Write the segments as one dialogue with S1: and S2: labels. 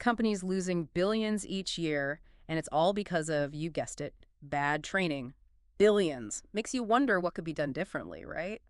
S1: company's losing billions each year, and it's all because of, you guessed it, bad training. Billions. Makes you wonder what could be done differently, right?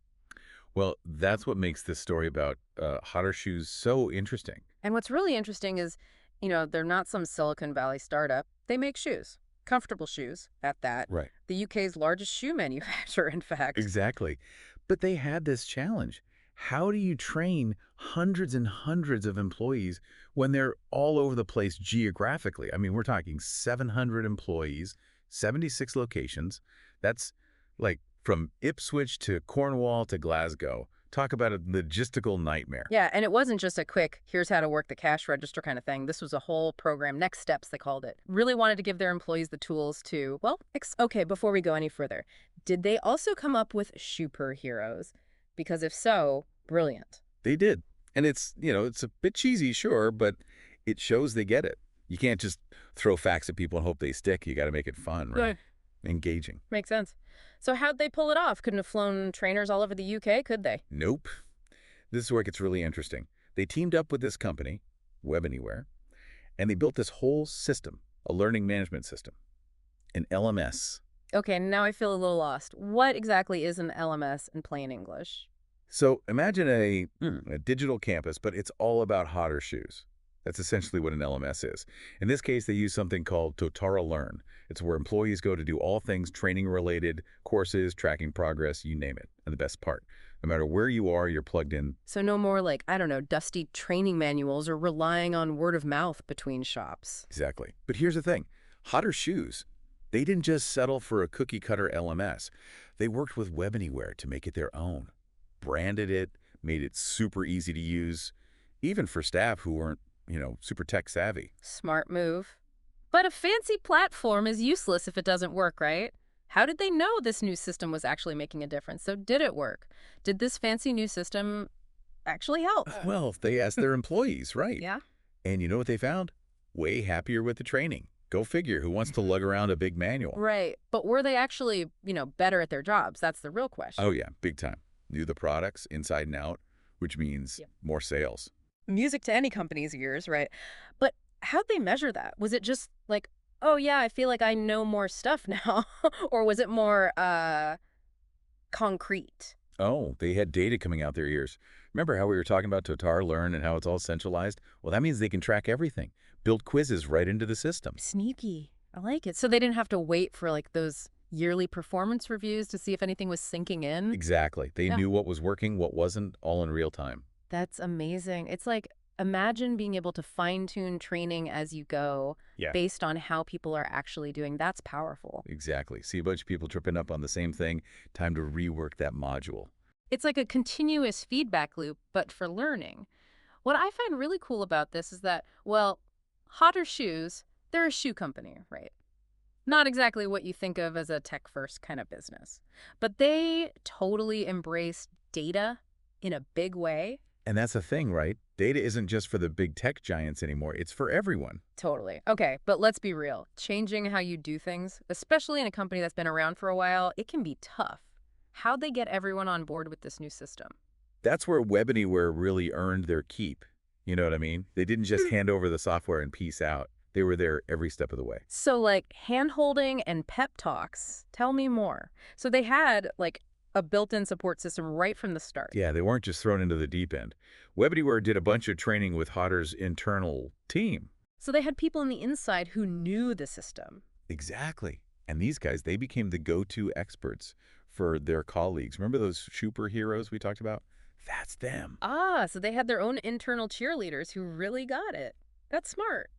S2: Well, that's what makes this story about hotter shoes so interesting.
S1: And what's really interesting is, they're not some Silicon Valley startup. They make shoes, comfortable shoes at that.
S2: Right.
S1: The UK's largest shoe manufacturer, in fact.
S2: Exactly. But they had this challenge. How do you train hundreds and hundreds of employees when they're all over the place geographically? I mean, we're talking 700 employees, 76 locations. That's like from Ipswich to Cornwall to Glasgow. Talk about a logistical nightmare.
S1: Yeah, and it wasn't just a quick, here's how to work the cash register kind of thing. This was a whole program, next steps, they called it. Really wanted to give their employees the tools to, well, okay, before we go any further, did they also come up with superheroes? Because if so, brilliant.
S2: They did. And it's a bit cheesy, sure, but it shows they get it. You can't just throw facts at people and hope they stick. You got to make it fun, right?
S1: Right.
S2: Engaging.
S1: Makes sense. So how'd they pull it off? Couldn't have flown trainers all over the UK, could they?
S2: Nope. This is where it gets really interesting. They teamed up with this company, Webanywhere, and they built this whole system, a learning management system, an LMS.
S1: Okay, now I feel a little lost. What exactly is an LMS in plain English?
S2: So imagine a digital campus, but it's all about hotter shoes. That's essentially what an LMS is. In this case, they use something called Totara Learn. It's where employees go to do all things training-related, courses, tracking progress, you name it. And the best part, no matter where you are, you're plugged in.
S1: So no more like, I don't know, dusty training manuals or relying on word of mouth between shops.
S2: Exactly. But here's the thing. Hotter shoes, they didn't just settle for a cookie-cutter LMS. They worked with Webanywhere to make it their own. Branded it, made it super easy to use, even for staff who weren't, super tech savvy.
S1: Smart move. But a fancy platform is useless if it doesn't work, right? How did they know this new system was actually making a difference? So did it work? Did this fancy new system actually help?
S2: Well, they asked their employees, right?
S1: Yeah.
S2: And you know what they found? Way happier with the training. Go figure, who wants to lug around a big manual?
S1: Right. But were they actually, better at their jobs? That's the real question.
S2: Oh yeah, big time. Knew the products inside and out, which means more sales.
S1: Music to any company's ears, right? But how'd they measure that? Was it just like, oh yeah, I feel like I know more stuff now? Or was it more concrete?
S2: Oh, they had data coming out their ears. Remember how we were talking about Totara Learn and how it's all centralized? Well, that means they can track everything. Build quizzes right into the system.
S1: Sneaky. I like it. So they didn't have to wait for like those yearly performance reviews to see if anything was sinking in?
S2: Exactly. They knew what was working, what wasn't, all in real time.
S1: That's amazing. It's like, imagine being able to fine-tune training as you go based on how people are actually doing. That's powerful.
S2: Exactly. See a bunch of people tripping up on the same thing. Time to rework that module.
S1: It's like a continuous feedback loop, but for learning. What I find really cool about this is that, well, Hotter Shoes, they're a shoe company, right? Not exactly what you think of as a tech-first kind of business. But they totally embrace data in a big way.
S2: And that's the thing, right? Data isn't just for the big tech giants anymore. It's for everyone.
S1: Totally. Okay, but let's be real. Changing how you do things, especially in a company that's been around for a while, it can be tough. How'd they get everyone on board with this new system?
S2: That's where Webanywhere really earned their keep. You know what I mean? They didn't just hand over the software and peace out. They were there every step of the way.
S1: So like hand-holding and pep talks. Tell me more. So they had like a built-in support system right from the start.
S2: Yeah, they weren't just thrown into the deep end. Webanywhere did a bunch of training with Hotter's internal team.
S1: So they had people on the inside who knew the system.
S2: Exactly. And these guys, they became the go-to experts for their colleagues. Remember those superheroes we talked about? That's them.
S1: Ah, so they had their own internal cheerleaders who really got it. That's smart.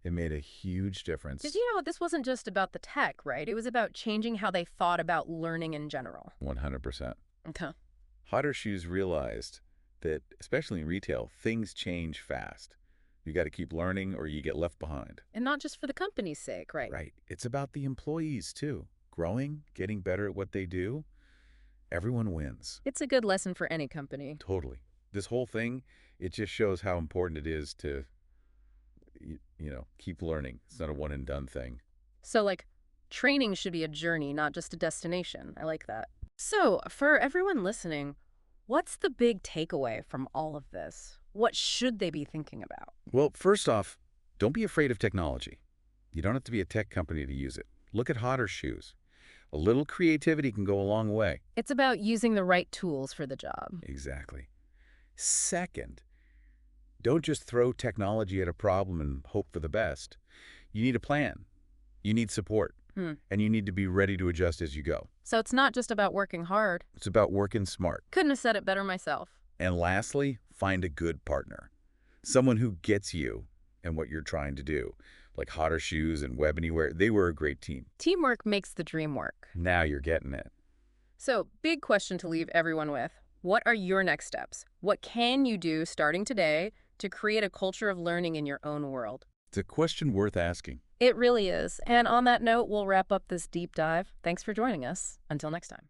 S2: It made a huge difference.
S1: Because, this wasn't just about the tech, right? It was about changing how they thought about learning in general.
S2: 100%.
S1: Okay.
S2: Hotter Shoes realized that, especially in retail, things change fast. You got to keep learning or you get left behind.
S1: And not just for the company's sake, right?
S2: Right. It's about the employees, too. Growing, getting better at what they do. Everyone wins.
S1: It's a good lesson for any company.
S2: Totally. This whole thing, it just shows how important it is to keep learning. It's not a one-and-done thing.
S1: So, like, training should be a journey, not just a destination. I like that. So, for everyone listening, what's the big takeaway from all of this? What should they be thinking about?
S2: Well, first off, Don't be afraid of technology. You don't have to be a tech company to use it. Look at Hotter shoes. A little creativity can go a long way.
S1: It's about using the right tools for the job.
S2: Exactly. Second, don't just throw technology at a problem and hope for the best. You need a plan. You need support.
S1: Hmm.
S2: And you need to be ready to adjust as you go.
S1: So it's not just about working hard.
S2: It's about working smart.
S1: Couldn't have said it better myself.
S2: And lastly, find a good partner. Someone who gets you and what you're trying to do. Like Hotter Shoes and Webanywhere, they were a great team.
S1: Teamwork makes the dream work.
S2: Now you're getting it.
S1: So, big question to leave everyone with. What are your next steps? What can you do starting today to create a culture of learning in your own world?
S2: It's a question worth asking.
S1: It really is. And on that note, we'll wrap up this deep dive. Thanks for joining us. Until next time.